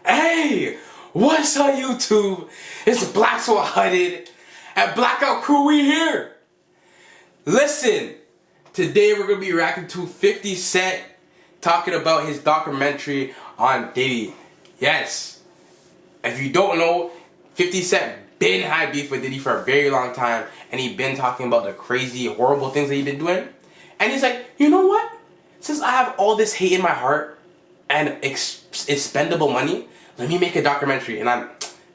Hey, what's up YouTube? It's Black Soul Hooded and Blackout Crew, we here. Listen, today we're going to be reacting to 50 Cent talking about his documentary on Diddy. Yes, if you don't know, 50 Cent been had beef with Diddy for a very long time, and he been talking about the crazy, horrible things that he been doing. And he's like, you know what? Since I have all this hate in my heart and expendable money, let me make a documentary. And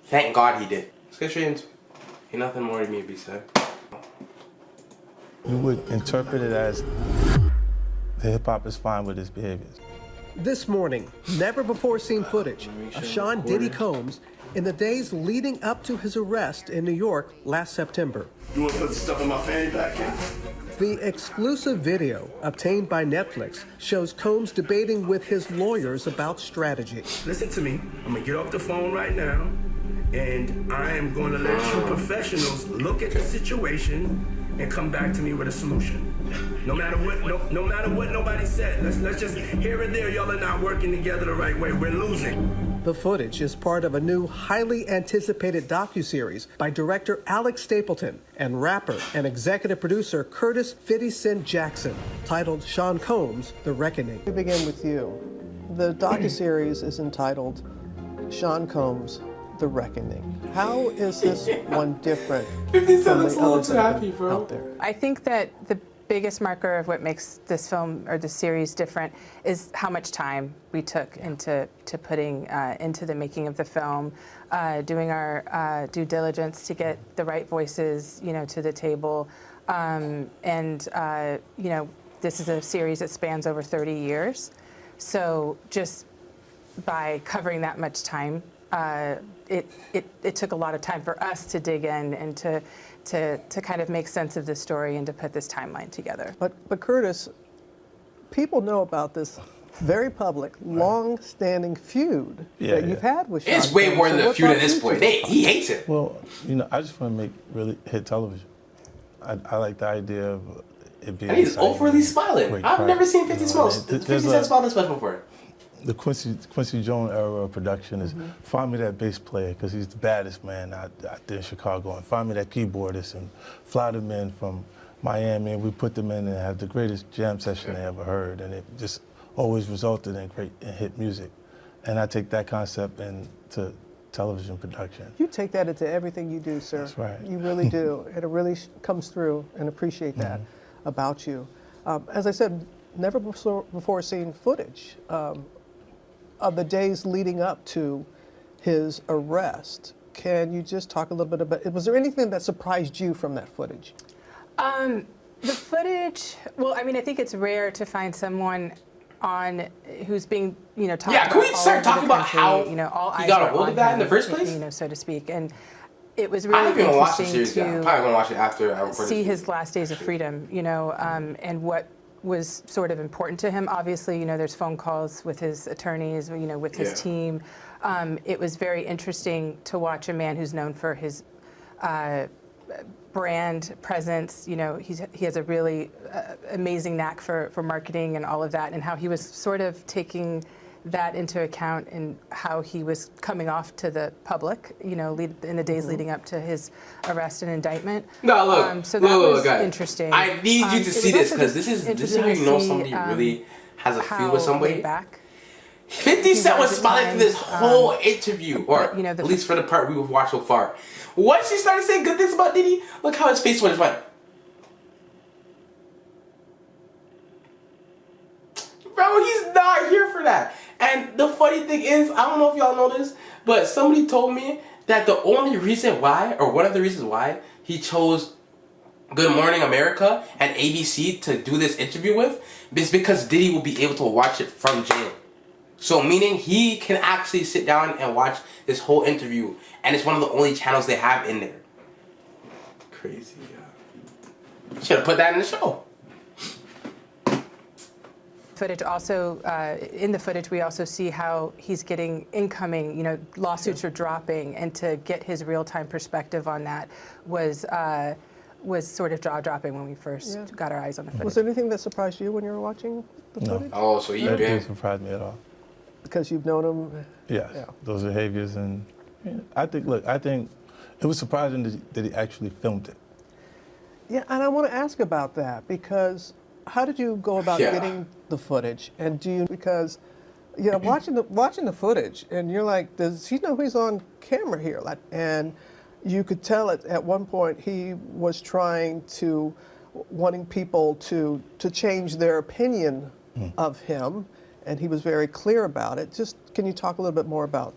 thank God he did. Let's get straight into it. Ain't nothing more to me to be said. You would interpret it as the hip-hop is fine with his behaviors. This morning, never-before-seen footage of Sean Diddy Combs in the days leading up to his arrest in New York last September. You want to put the stuff in my fanny pack? The exclusive video obtained by Netflix shows Combs debating with his lawyers about strategy. Listen to me. I'm going to get off the phone right now, and I am going to let you professionals look at the situation and come back to me with a solution. No matter what, no matter what nobody said. Let's just here and there, y'all are not working together the right way. We're losing. The footage is part of a new, highly anticipated docuseries by director Alex Stapleton and rapper and executive producer Curtis 50 Cent Jackson, titled Sean Combs: The Reckoning. We begin with you. The docuseries is entitled Sean Combs: The Reckoning. How is this one different 50 Cent from looks the a little others too that have happy, been bro. out there? I think that the biggest marker of what makes this film or the series different is how much time we took into putting into the making of the film, doing our due diligence to get the right voices, to the table, and this is a series that spans over 30 years, so just by covering that much time, it took a lot of time for us to dig in and to kind of make sense of this story and to put this timeline together. But Curtis, people know about this very public, long-standing feud that you've had with Sean. It's way Combs. more than So a what feud at brought this you point. to it? He hates it. Well, I just want to make really hit television. I like the idea of it being. And he's exciting overly and smiling. great I've pride. never seen 50 You know, smiles. there's 50 Cent smiled this much before. The Quincy Jones era of production is find me that bass player because he's the baddest man out there in Chicago, and find me that keyboardist and fly them in from Miami, and we put them in and have the greatest jam session they ever heard, and it just always resulted in great and hit music. And I take that concept into television production. You take that into everything you do, sir. That's right. You really do. And it really comes through, and appreciate that about you. As I said, never before seen footage of the days leading up to his arrest. Can you just talk a little bit about, was there anything that surprised you from that footage? The footage, well, I mean, I think it's rare to find someone on who's being, talked about. Yeah, can we all start over the talking about country, how all he eyes got a were hold of on that in the him, first place? so to speak. And it was I really haven't even watched the interesting series yet. I'm probably going to watch it after I record see this. his last days of freedom, and what was sort of important to him. Obviously, there's phone calls with his attorneys, with his team. It was very interesting to watch a man who's known for his brand presence. He has a really amazing knack for marketing and all of that, and how he was sort of taking that into account in how he was coming off to the public, in the days leading up to his arrest and indictment. No, look, so that was guys. interesting. I need you to It see was this also because just this is interesting how you know to see, somebody really has a feel how with somebody. laid back 50 Cent was was at smiling through this times, whole interview, or but, at least for the part we've watched so far. Once she started saying good things about Diddy, look how his face went. Bro, he's not here for that. And the funny thing is, I don't know if y'all know this, but somebody told me that the only reason why, or one of the reasons why, he chose Good Morning America and ABC to do this interview with is because Diddy will be able to watch it from jail. So meaning he can actually sit down and watch this whole interview, and it's one of the only channels they have in there. Crazy, yeah. Should have put that in the show. Footage also, in the footage, we also see how he's getting incoming, lawsuits are dropping, and to get his real-time perspective on that was sort of jaw-dropping when we first got our eyes on the footage. Was there anything that surprised you when you were watching the footage? Oh, so you That been... didn't surprise me at all. because you've known him. Yes, Yeah. those behaviors, and I think it was surprising that he actually filmed it. Yeah, and I want to ask about that because how did you go about getting the footage? And because watching the footage, and you're like, does he know he's on camera here? Like, and you could tell at one point he was wanting people to change their opinion of him, and he was very clear about it. Just can you talk a little bit more about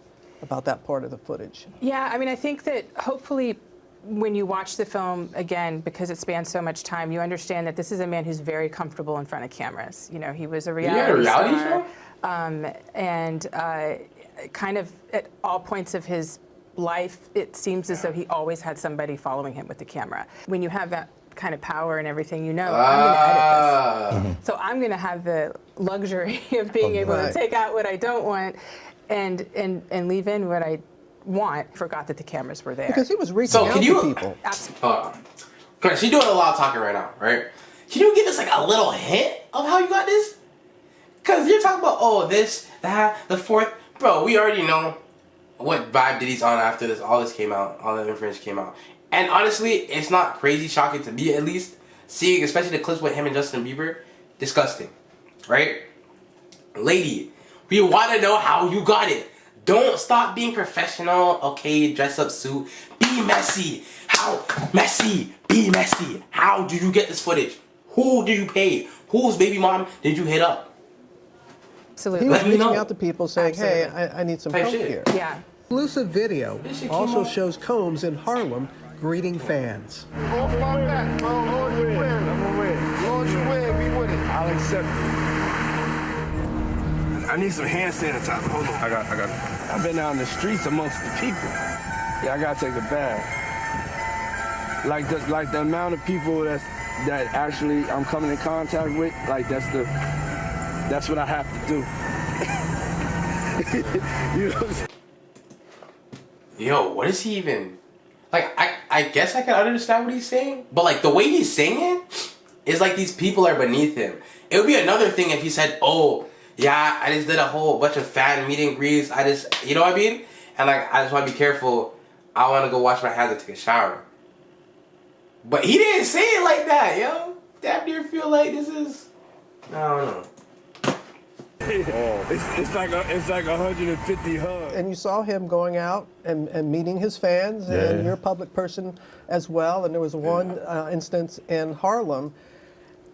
that part of the footage? Yeah, I mean, I think that hopefully when you watch the film again, because it spans so much time, you understand that this is a man who's very comfortable in front of cameras. He was a reality star, and kind of at all points of his life, it seems as though he always had somebody following him with the camera. When you have that kind of power and everything, I'm going to edit this. So I'm going to have the luxury of being able to take out what I don't want and leave in what I want. Forgot that the cameras were there. Because he was reaching out to people. Absolutely. She's doing a lot of talking right now, right? Can you give us like a little hint of how you got this? Because you're talking about, this, that, the fourth. Bro, we already know what vibe Diddy's on after this. All this came out. All the information came out. And honestly, it's not crazy shocking to me, at least, seeing especially the clips with him and Justin Bieber. Disgusting. Right? Lady, we want to know how you got it. Don't stop being professional, okay? Dress up suit. Be messy. How? Messy. Be messy. How did you get this footage? Who did you pay? Whose baby mom did you hit up? Absolutely. He was reaching out to people saying, hey, I need some help here. Yeah. Exclusive video also shows Combs in Harlem greeting fans. Off my back, bro. Lord, you win. I'm gonna win. Lord, you win. We win it. I'll accept it. I need some hand sanitizer. Hold on. I got it. I've been out in the streets amongst the people. Yeah, I gotta take a bath. Like the amount of people that actually I'm coming in contact with, like that's what I have to do. You know what I'm saying? Yo, what is he even... Like, I guess I can understand what he's saying, but like the way he's saying it is like these people are beneath him. It would be another thing if he said, oh, yeah, I just did a whole bunch of fan meet and greets. You know what I mean? And like, I just want to be careful. I want to go wash my hands and take a shower. But he didn't say it like that, yo. Damn near feel like this is... I don't know. It's like 150 hugs. And you saw him going out and meeting his fans, and you're a public person as well. And there was one instance in Harlem,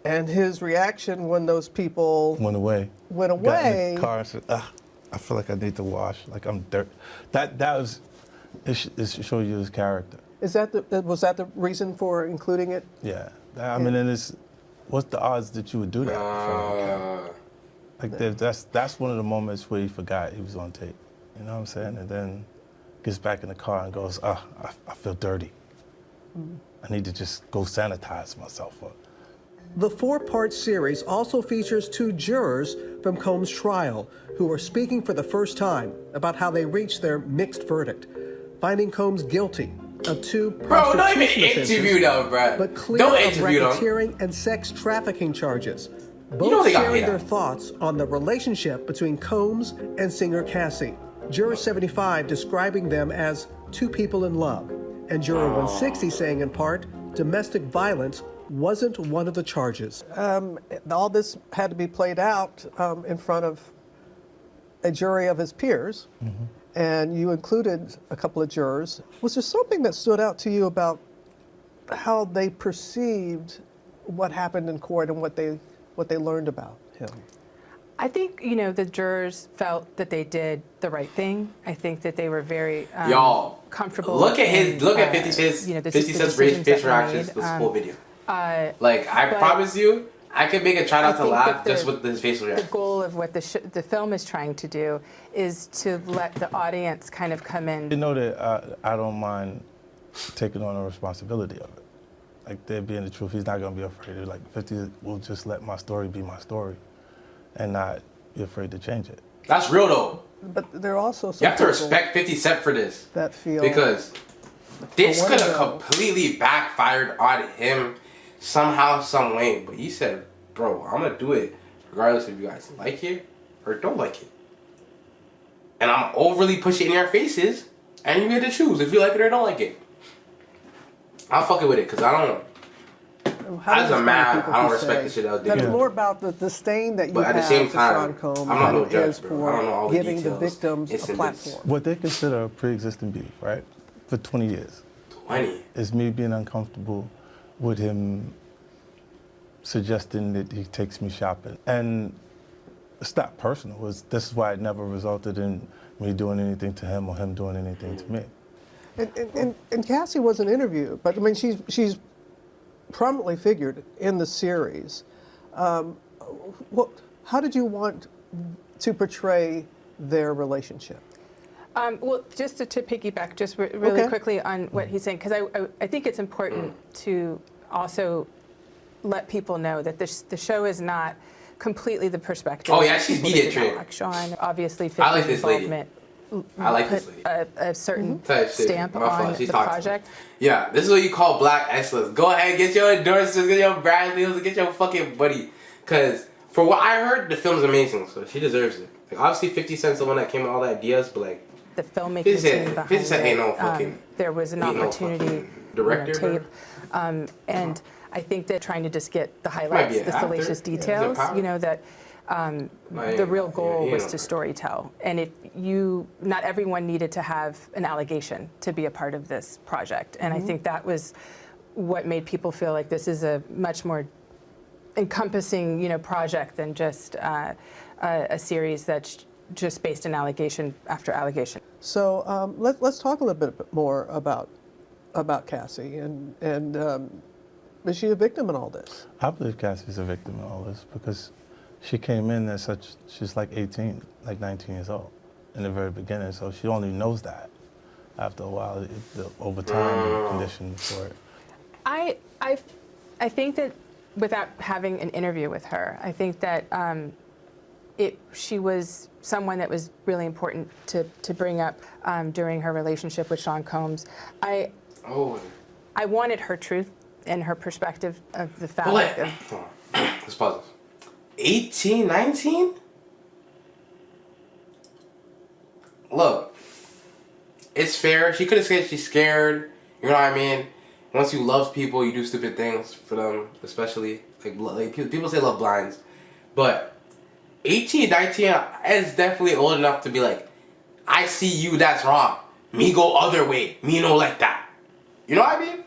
and his reaction when those people Went away. Got in the car and said, I feel like I need to wash, like I'm dirt. That was, it shows you his character. was that the reason for including it? Yeah. I mean, and what's the odds that you would do that in front of a camera? Like that's one of the moments where he forgot he was on tape. You know what I'm saying? And then gets back in the car and goes, I feel dirty. I need to just go sanitize myself up. The 4-part series also features 2 jurors from Combs' trial who are speaking for the first time about how they reached their mixed verdict, finding Combs guilty of 2 Bro, don't even prostitution interview them, bro. but clear Don't of interview them. racketeering and sex trafficking charges. Both know they got sharing hit their out. thoughts on the relationship between Combs and singer Cassie. Juror 75 describing them as 2 people in love, and Juror 160 saying in part, domestic violence wasn't one of the charges. All this had to be played out in front of a jury of his peers, and you included a couple of jurors. Was there something that stood out to you about how they perceived what happened in court and what they learned about him? I think, the jurors felt that they did the right thing. I think that they were very Y'all, comfortable. look at 50 Cent's facial reactions this whole video. I promise you, I could make a try not to laugh just with his facial reaction. The goal of what the film is trying to do is to let the audience kind of come in. You know that I don't mind taking on the responsibility of it. Like, there being the truth, he's not going to be afraid of it. Like, 50 will just let my story be my story and not be afraid to change it. That's real, though. But there are also some You have to people respect 50 Cent for this. that feel Because this one could of have those- completely backfired on him somehow, some way. But he said, bro, I'm going to do it regardless if you guys like it or don't like it. and I'm overly pushing it in your faces, and you get to choose if you like it or don't like it. I'm fucking with it because I don't. As a man, I don't respect the shit that That's Diddy. more about the disdain that you But at have the same for time, Sean Combs I'm not no than it is judge, bro. I don't know all for the giving the details. victims a Incidents. platform. What they consider a pre-existing beef, right? For 20 years. 20. Is me being uncomfortable with him suggesting that he takes me shopping. And it's not personal. This is why it never resulted in me doing anything to him or him doing anything to me. And Cassie was an interview, but I mean, she's prominently figured in the series. How did you want to portray their relationship? Well, just to piggyback just really Okay. quickly on what he's saying, because I think it's important to also let people know that the show is not completely the perspective. Oh, yeah, she's of people media that did not trained. like Sean, obviously, I like 50's this lady. involvement I like put this lady. a certain Type shit. stamp My fault. on She's the toxic. project. Yeah, this is what you call black excellence. Go ahead, get your endorsements, get your brand deals, get your fucking buddy. Because for what I heard, the film's amazing, so she deserves it. Like, obviously, 50 Cent's the one that came with all the ideas, but like, The filmmaking 50 Cent team behind 50 Cent ain't no it, fucking. there was an ain't no opportunity, fucking director, tape, and I think that trying to just get the Might highlights, be an the actor. salacious Yeah. details, Is it you know, that the real goal was to storytell. And if not everyone needed to have an allegation to be a part of this project. And I think that was what made people feel like this is a much more encompassing, project than just a series that's just based on allegation after allegation. So let's talk a little bit more about Cassie and is she a victim in all this? I believe Cassie's a victim in all this because she came in as she's like 18, like 19 years old in the very beginning, so she only knows that. After a while, over time, the conditioned for it. I think that without having an interview with her, I think that she was someone that was really important to bring up during her relationship with Sean Combs. I wanted her truth and her perspective of the fact of... Let's pause this. 18, 19? Look, it's fair. She could have said she's scared. You know what I mean? Once you love people, you do stupid things for them, especially. Like people say love blinds. But 18, 19 is definitely old enough to be like, I see you, that's wrong. Me go other way. Me no like that. You know what I mean?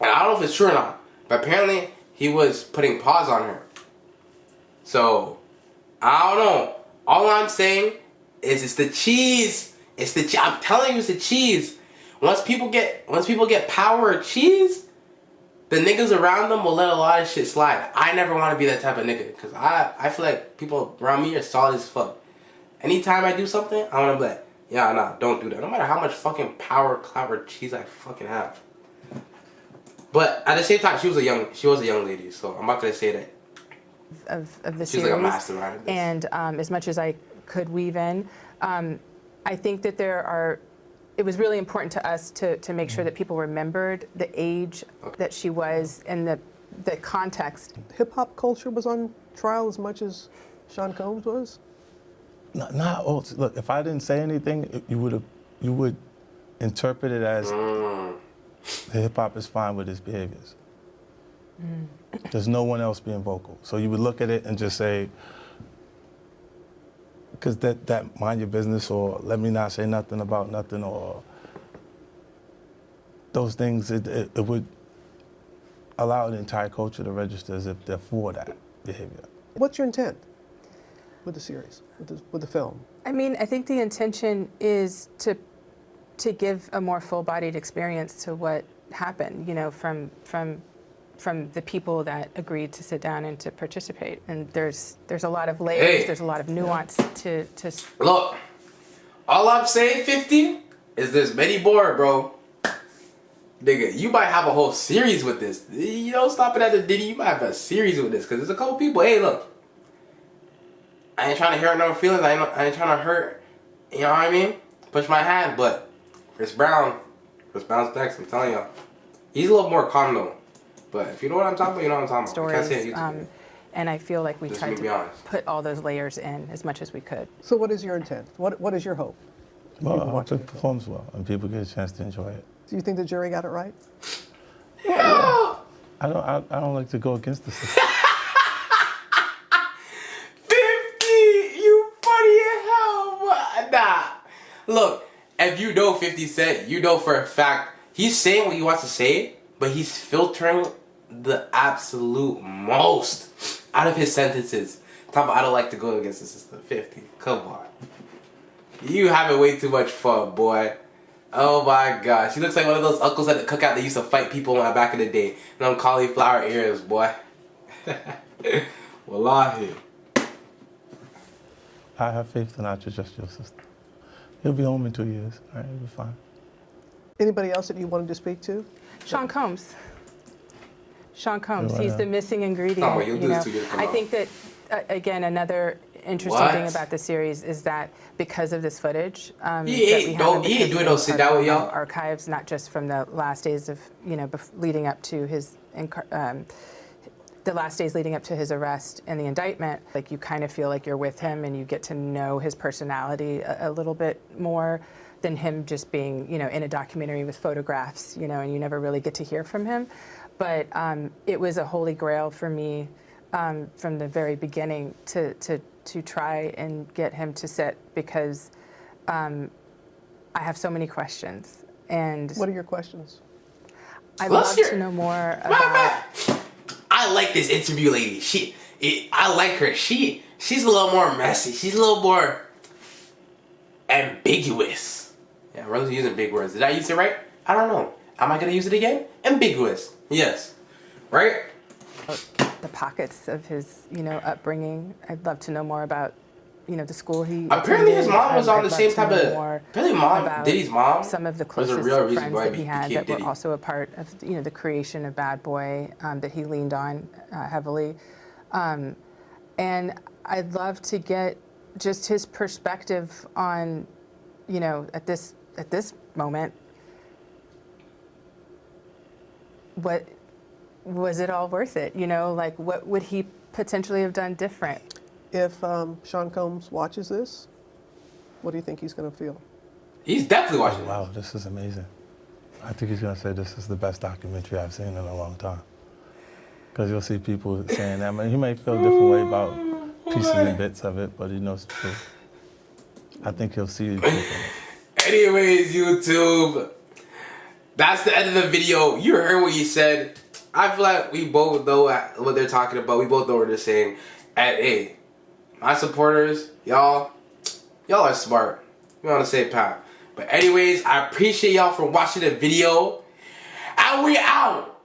And I don't know if it's true or not, but apparently he was putting pause on her. So, I don't know. All I'm saying is it's the cheese. It's the cheese. I'm telling you, it's the cheese. Once people get power or cheese, the niggas around them will let a lot of shit slide. I never want to be that type of nigga, because I feel like people around me are solid as fuck. Anytime I do something, I want to be like, yeah, nah, don't do that. No matter how much fucking power, clout, or cheese I fucking have. But at the same time, she was a young lady, so I'm not gonna say that. Of the She's series. like a mastermind at this. And as much as I could weave in, I think that it was really important to us to make sure that people remembered the age that she was and the context. Hip hop culture was on trial as much as Sean Combs was? Not all. Look, if I didn't say anything, you would interpret it as the hip hop is fine with his behaviors. There's no one else being vocal. So you would look at it and just say, because that mind your business, or let me not say nothing about nothing, or those things, it would allow the entire culture to register as if they're for that behavior. What's your intent with the series, with the film? I mean, I think the intention is to give a more full-bodied experience to what happened, from the people that agreed to sit down and to participate. And there's a lot of layers, there's a lot of nuance to... Look, all I'm saying, 50, is there's many more, bro. Nigga, you might have a whole series with this. You don't stop it at the Diddy, you might have a series with this, because there's a couple people, hey, look. I ain't trying to hurt no feelings, I ain't trying to hurt, you know what I mean? Push my hand, but Chris Brown's next, I'm telling y'all. He's a little more calm though. But if you know what I'm talking about, you know what I'm talking about. I can't say it stories. YouTube. And I feel like we Just tried to be to honest. put all those layers in as much as we could. So what is your intent? What is your hope? Well, I hope it performs well and people get a chance to enjoy it. Do you think the jury got it right? I don't like to go against the system. 50, you funny as hell. Nah. Look, if you know 50 Cent, you know for a fact he's saying what he wants to say, but he's filtering the absolute most out of his sentences. Talk about I don't like to go against the system. 50, come on. You having way too much fun, boy. Oh my gosh. He looks like one of those uncles at the cookout that used to fight people back in the day. And them cauliflower ears, boy. Wallahi. I have faith in our judicial system. He'll be home in 2 years. All right, he'll be fine. Anybody else that you wanted to speak to? Sean Combs. Sean Combs, Right he's on. the missing ingredient. Oh, well, you'll do you this know. till you come I out. think that, again, another interesting What? thing about the series is that because of this footage, He that ain't- we don't- have, he ain't because doing we no have sit part down of with y'all. archives, not just from the last days of, leading up to his, the last days leading up to his arrest and the indictment. Like, you kind of feel like you're with him and you get to know his personality a little bit more than him just being, in a documentary with photographs, and you never really get to hear from him. But it was a holy grail for me from the very beginning to try and get him to sit, because I have so many questions. And What are your questions? I'd Let's love hear to it. know more Matter of about... fact, I like this interview lady. I like her. She's a little more messy. She's a little more ambiguous. Yeah, Rose using big words. Did I use it right? I don't know. Am I gonna use it again? Ambiguous. Yes. Right? the pockets of his, upbringing. I'd love to know more about, the school he Apparently his attended. mom was on I'd the love same to type know of. more Apparently mom, about Diddy's mom, some of the was closest a real reason friends why that he he had became that Diddy. were also a part of, the creation of Bad Boy, that he leaned on heavily. And I'd love to get just his perspective on, at this moment, what was it all worth it? What would he potentially have done different? If Sean Combs watches this, what do you think he's going to feel? He's definitely watching. Wow, this is amazing. I think he's going to say this is the best documentary I've seen in a long time. Because you'll see people saying that. I mean, he may feel a different way about pieces and bits of it, but he knows the truth. I think he'll see it differently. Anyways, YouTube, that's the end of the video. You heard what he said. I feel like we both know what they're talking about. We both know what they're saying. And hey, my supporters, y'all are smart. We're on the same path. But anyways, I appreciate y'all for watching the video. And we out.